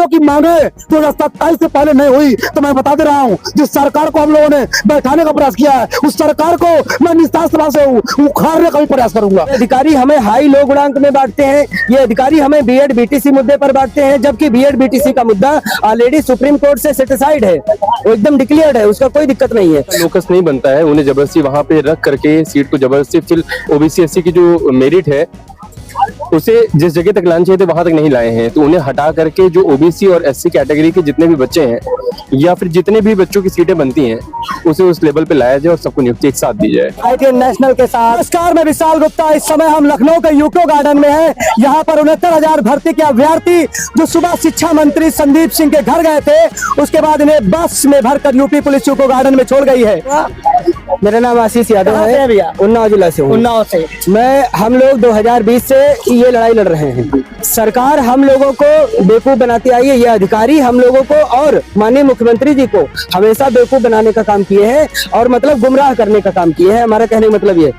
बच्चों की मांगे 2027 से पहले नहीं हुई तो मैं बता दे रहा हूँ, जिस सरकार को हम लोगों ने बैठाने का प्रयास किया है उस सरकार को मैं निस्तार सभा से उखाड़ने का भी प्रयास करूंगा। अधिकारी हमें हाई लो गुणांक में बांटते हैं, ये अधिकारी हमें बीएड बीटीसी मुद्दे पर बांटते हैं, जबकि बीएड बीटीसी का मुद्दा ऑलरेडी सुप्रीम कोर्ट से सेटिसाइड है, वो एकदम डिक्लेयर्ड है, उसका कोई दिक्कत नहीं है। लोकस नहीं बनता है, उन्हें जबरदस्ती वहां पे रख करके सीट को जबरदस्ती फिर ओबीसी एससी की जो मेरिट है उसे जिस जगह तक लाना चाहिए थे वहां तक नहीं लाए हैं, तो उन्हें हटा करके जो ओबीसी और एससी कैटेगरी के जितने भी बच्चे हैं या फिर जितने भी बच्चों की सीटें बनती हैं उसे उस लेवल पे लाया जाए और सबको नियुक्ति एक साथ दी जाए। ITN नेशनल के साथ नमस्कार, मैं विशाल गुप्ता। इस समय हम लखनऊ के यूको गार्डन में हैं। यहाँ पर 69,000 भर्ती के अभ्यर्थी जो सुबह शिक्षा मंत्री संदीप सिंह के घर गए थे, उसके बाद इन्हें बस में भरकर यूपी पुलिस यूको गार्डन में छोड़ गई है। मेरा नाम आशीष यादव है, उन्नाव जिला से हूँ। उन्नाव से हम लोग 2020 से ये लड़ाई लड़ रहे हैं। सरकार हम लोगों को बेवकूफ बनाती आई है, ये अधिकारी हम लोगों को और माननीय मुख्यमंत्री जी को हमेशा बेवकूफ बनाने का काम किए हैं और मतलब गुमराह करने का काम किए हैं। हमारा कहने का मतलब ये।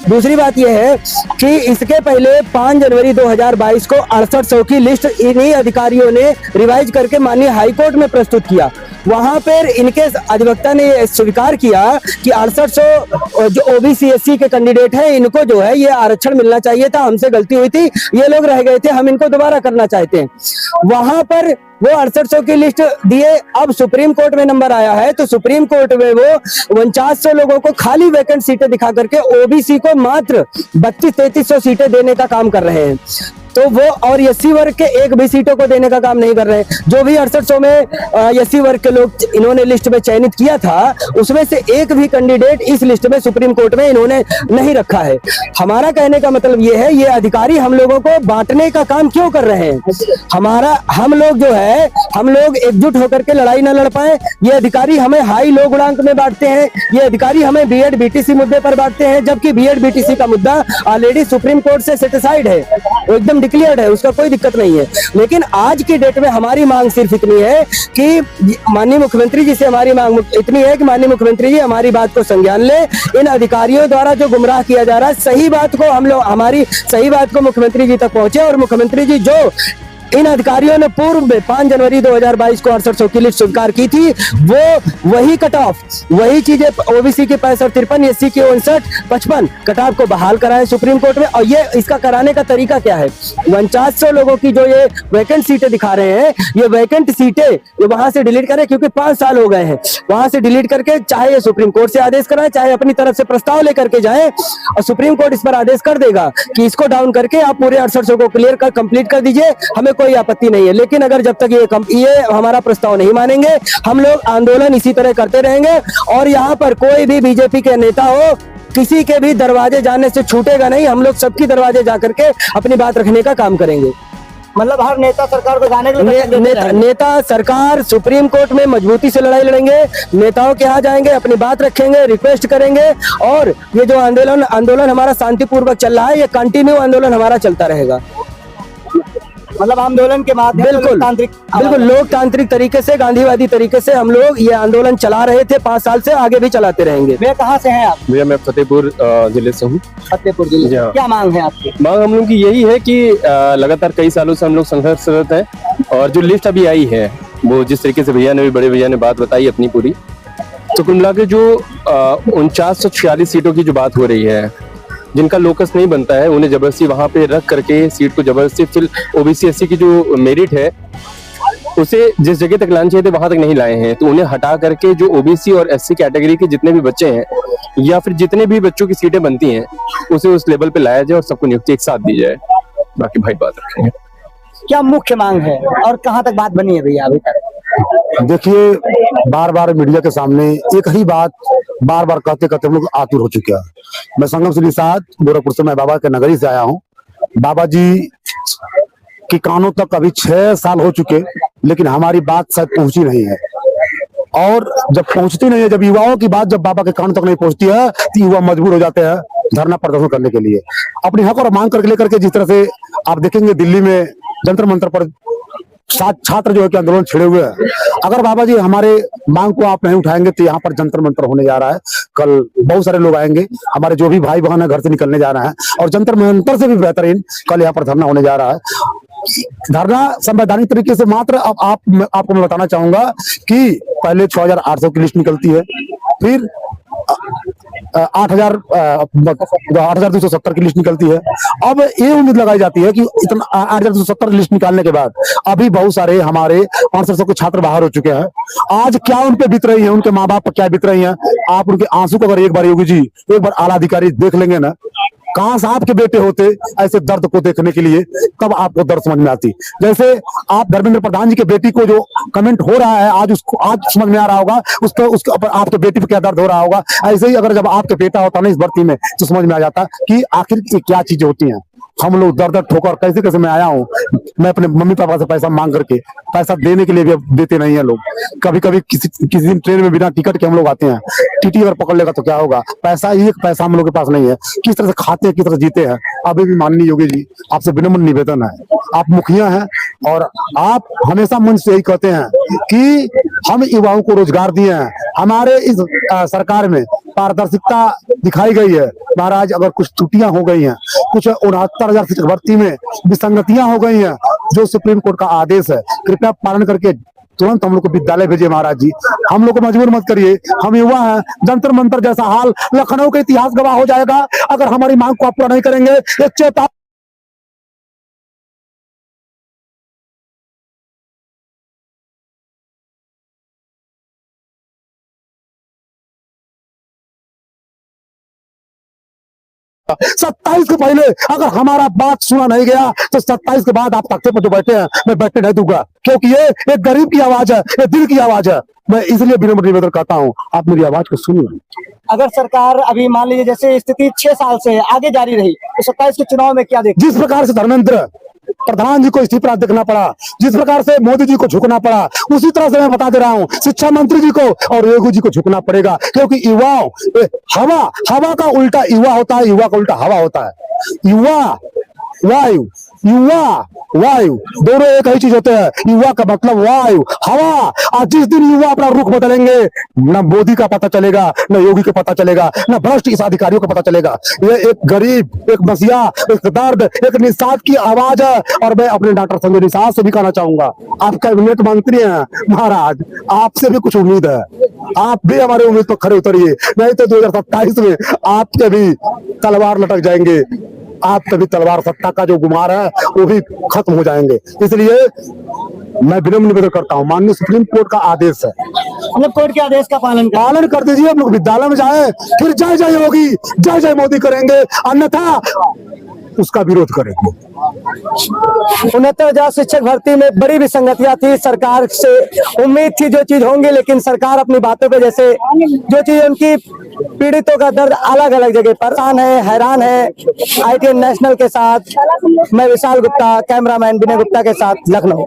दूसरी बात ये है कि इसके पहले 5 जनवरी 2022 को 6800 की लिस्ट इन्हीं अधिकारियों ने रिवाइज करके माननीय हाईकोर्ट में प्रस्तुत किया। वहां पर इनके अधिवक्ता ने स्वीकार किया कि 6800 जो ओबीसी एससी के कैंडिडेट हैं इनको जो है ये आरक्षण मिलना चाहिए था, हमसे गलती हुई थी, ये लोग रह गए थे, हम इनको दोबारा करना चाहते हैं। वहां पर वो 6800 की लिस्ट दिए। अब सुप्रीम कोर्ट में नंबर आया है तो सुप्रीम कोर्ट में वो 4900 लोगों को खाली वैकेंट सीटें दिखा करके ओबीसी को मात्र 3200-3300 सीटें देने का काम कर रहे हैं। तो वो और एससी वर्ग के एक भी सीटों को देने का काम नहीं कर रहे हैं। जो भी 6800 में एससी वर्ग के लोग इन्होंने लिस्ट में चयनित किया था उसमें से एक भी कैंडिडेट इस लिस्ट में सुप्रीम कोर्ट में इन्होंने नहीं रखा है। हमारा कहने का मतलब ये है, ये अधिकारी हम लोगों को बांटने का काम क्यों कर रहे हैं? हम लोग जो है हम लोग एकजुट होकर के लड़ाई न लड़ पाए। ये अधिकारी हमें हाई लो गुणांक में बांटते हैं, ये अधिकारी हमें बीएड बीटीसी मुद्दे पर बांटते हैं, जबकि बीएड बीटीसी का मुद्दा ऑलरेडी सुप्रीम कोर्ट से सेटिसाइड है, वो एकदम डिक्लेयर्ड है, उसका कोई दिक्कत नहीं है। लेकिन आज की डेट में हमारी मांग सिर्फ इतनी है कि माननीय मुख्यमंत्री जी से हमारी मांग इतनी है कि माननीय मुख्यमंत्री जी हमारी बात को संज्ञान ले। इन अधिकारियों द्वारा जो गुमराह किया जा रहा है, सही बात को हम लोग हमारी सही बात को मुख्यमंत्री जी तक पहुंचे और मुख्यमंत्री जी जो इन अधिकारियों ने पूर्व में 5 जनवरी 2022 को 6800 की लिस्ट स्वीकार की थी, वो वही कट ऑफ वही चीजें ओबीसी की 65-53, एससी की 59-55 कट ऑफ को बहाल कराए सुप्रीम कोर्ट में। और ये इसका कराने का तरीका क्या है? 4900 लोगों की जो ये वैकेंट सीटें दिखा रहे हैं, ये वैकेंट सीटें ये वहां से डिलीट करें, क्योंकि 5 साल हो गए हैं। वहां से डिलीट करके चाहे ये सुप्रीम कोर्ट से आदेश कराए, चाहे अपनी तरफ से प्रस्ताव लेकर के जाए और सुप्रीम कोर्ट इस पर आदेश कर देगा कि इसको डाउन करके आप पूरे 6800 को क्लियर कर कंप्लीट कर दीजिए, हमें कोई आपत्ति नहीं है। लेकिन अगर जब तक ये हमारा प्रस्ताव नहीं मानेंगे, हम लोग आंदोलन इसी तरह करते रहेंगे। और यहाँ पर कोई भी बीजेपी के नेता हो, किसी के भी दरवाजे जाने से छूटेगा नहीं। हम लोग सबकी दरवाजे जाकर के अपनी बात रखने का काम करेंगे। मतलब हर नेता सरकार को जाने के लिए नेता सरकार सुप्रीम कोर्ट में मजबूती से लड़ाई लड़ेंगे, नेताओं के यहाँ जाएंगे, अपनी बात रखेंगे, रिक्वेस्ट करेंगे। और ये जो आंदोलन हमारा शांतिपूर्वक चल रहा है, ये कंटिन्यू आंदोलन हमारा चलता रहेगा। मतलब आंदोलन के माध्यम बिल्कुल लोकतांत्रिक तरीके से, गांधीवादी तरीके से हम लोग ये आंदोलन चला रहे थे 5 साल से, आगे भी चलाते रहेंगे। भैया कहाँ से हैं आप? भैया मैं फतेहपुर जिले से हूँ। फतेहपुर जिले। क्या मांग है आपकी? मांग हम लोग की यही है कि लगातार कई सालों से हम लोग संघर्षरत हैं और जो लिस्ट अभी आई है वो जिस तरीके से भैया ने भी बड़े भैया ने बात बताई अपनी पूरी, तो कुल मिला के जो 4946 सीटों की जो बात हो रही है, जिनका लोकस नहीं बनता है, उन्हें जबरदस्ती वहां पे रख करके सीट को जबरदस्ती फिर ओबीसी एससी की जो मेरिट है उसे जिस जगह तक लाना चाहिए थे वहां तक नहीं लाए हैं, तो उन्हें हटा करके जो ओबीसी और एससी कैटेगरी के जितने भी बच्चे हैं या फिर जितने भी बच्चों की सीटें बनती हैं उसे उस लेवल पे लाया जाए और सबको नियुक्ति एक साथ दी जाए। बाकी भाई बात रखेंगे। क्या मुख्य मांग है और कहाँ तक बात बनी है भैया अभी तक? देखिए, बार बार मीडिया के सामने एक ही बात बार बार कहते कहते हम लोग आतुर हो चुके हैं। मैं संगम से निषाद गोरखपुर से, मैं बाबा के नगरी से आया हूँ। बाबा जी के कानों तक अभी 6 साल हो चुके, लेकिन हमारी बात शायद पहुंची नहीं है। और जब पहुंचती नहीं है, जब युवाओं की बात जब बाबा के कानों तक नहीं पहुंचती है, तो युवा मजबूर हो जाते हैं धरना प्रदर्शन करने के लिए, अपने हक और मांग करके लेकर के। जिस तरह से आप देखेंगे दिल्ली में जंतर मंतर पर छात्र जो है कि आंदोलन छिड़े हुए हैं। अगर बाबा जी हमारे मांग को आप नहीं उठाएंगे तो यहाँ पर जंतर मंतर होने जा रहा है। कल बहुत सारे लोग आएंगे, हमारे जो भी भाई बहन है घर से निकलने जा रहे हैं, और जंतर मंतर से भी बेहतरीन कल यहाँ पर धरना होने जा रहा है। धरना संवैधानिक तरीके से मात्र अब आपको मैं बताना चाहूंगा कि पहले 6,800 की लिस्ट निकलती है, फिर 8,270 की लिस्ट निकलती है। अब ये उम्मीद लगाई जाती है कि इतना 8,270 लिस्ट निकालने के बाद अभी बहुत सारे हमारे 500 के छात्र बाहर हो चुके हैं। आज क्या उन पे बीत रही है, उनके माँ बाप पर क्या बीत रही है, आप उनके आंसू को अगर एक बार योगी जी, एक बार आला अधिकारी देख लेंगे ना, काश आपके बेटे होते ऐसे दर्द को देखने के लिए, तब आपको दर्द समझ में आती। जैसे आप धर्मेंद्र प्रधान जी के बेटी को जो कमेंट हो रहा है आज, उसको आज समझ में आ रहा होगा उसके ऊपर आपके बेटी पे क्या दर्द हो रहा होगा। ऐसे ही अगर जब आपके बेटा होता ना इस भर्ती में, तो समझ में आ जाता कि आखिर क्या चीजें होती हैं। हम लोग दर दर ठोकर कैसे कैसे मैं आया हूँ, मैं अपने मम्मी पापा से पैसा मांग करके, पैसा देने के लिए भी अब देते नहीं है लोग। कभी कभी किसी दिन ट्रेन में बिना टिकट के हम लोग आते हैं, टीटी अगर पकड़ लेगा तो क्या होगा। पैसा, एक पैसा हम लोग के पास नहीं है। किस तरह से खाते हैं, किस तरह जीते हैं। अभी भी माननीय योगी जी, आपसे विनम्र निवेदन है, आप मुखिया हैं और आप हमेशा मन से यही कहते हैं कि हम युवाओं को रोजगार दिए हैं। हमारे इस सरकार में पारदर्शिता दिखाई गई है महाराज। अगर कुछ त्रुटियां हो गई हैं, कुछ 69,000 शिक्षक भर्ती में विसंगतियां हो गई हैं, जो सुप्रीम कोर्ट का आदेश है, कृपया पालन करके तुरंत हम लोग को विद्यालय भेजिए महाराज जी। हम लोग को मजबूर मत करिए, हम युवा हैं। जंतर मंतर जैसा हाल लखनऊ का इतिहास गवाह हो जाएगा अगर हमारी मांग को आप पूरा नहीं करेंगे। एक चेता सत्ताईस के पहले अगर हमारा बात सुना नहीं गया तो 27 के बाद आप तख्ते पर जो बैठे हैं, मैं बैठने नहीं दूंगा, क्योंकि ये एक गरीब की आवाज है, ये दिल की आवाज है। मैं इसलिए विनम्र निवेदन करता हूँ, आप मेरी आवाज को सुनिए। अगर सरकार अभी मान लीजिए जैसे स्थिति 6 साल से आगे जारी रही तो 27 के चुनाव में क्या देख, जिस प्रकार से धर्मेंद्र प्रधान जी को इस्तीफा देखना पड़ा, जिस प्रकार से मोदी जी को झुकना पड़ा, उसी तरह से मैं बता दे रहा हूँ शिक्षा मंत्री जी को और योगी जी को झुकना पड़ेगा। क्योंकि युवाओं, हवा का उल्टा युवा होता है, युवा का उल्टा हवा होता है। युवा वायु, युवा वायु दोनों एक ही चीज होते हैं। युवा का मतलब वायु, हवा। आज जिस दिन युवा अपना रुख बदलेंगे, न मोदी का पता चलेगा, न योगी का पता चलेगा, न भ्रष्ट इस अधिकारियों का पता चलेगा। ये एक गरीब, एक मसीहा, एक दर्द, एक निषाद की आवाज है। और मैं अपने डॉक्टर संजय निषाद से भी कहना चाहूंगा, आप कैबिनेट मंत्री हैं महाराज, आपसे भी कुछ उम्मीद है। आप भी हमारे उम्मीद पर खड़े उतरिए, नहीं तो 2027 में आपके भी तलवार लटक जाएंगे। आप कभी तलवार सत्ता का जो गुमार है वो भी खत्म हो जाएंगे। इसलिए मैं विनम्र निवेदन करता हूँ, माननीय सुप्रीम कोर्ट का आदेश है, मतलब कोर्ट के आदेश का पालन कर दीजिए। हम लोग विद्यालय में जाए, फिर जय जय योगी, जय जय मोदी करेंगे, अन्यथा उसका विरोध करेंगे। 69,000 शिक्षक भर्ती में बड़ी विसंगतियां थी। सरकार से उम्मीद थी जो चीज होंगी, लेकिन सरकार अपनी बातों पे जैसे जो चीज उनकी पीड़ितों का दर्द अलग अलग जगह परेशान है, हैरान है। ITN नेशनल के साथ मैं विशाल गुप्ता, कैमरामैन विनय गुप्ता के साथ, लखनऊ।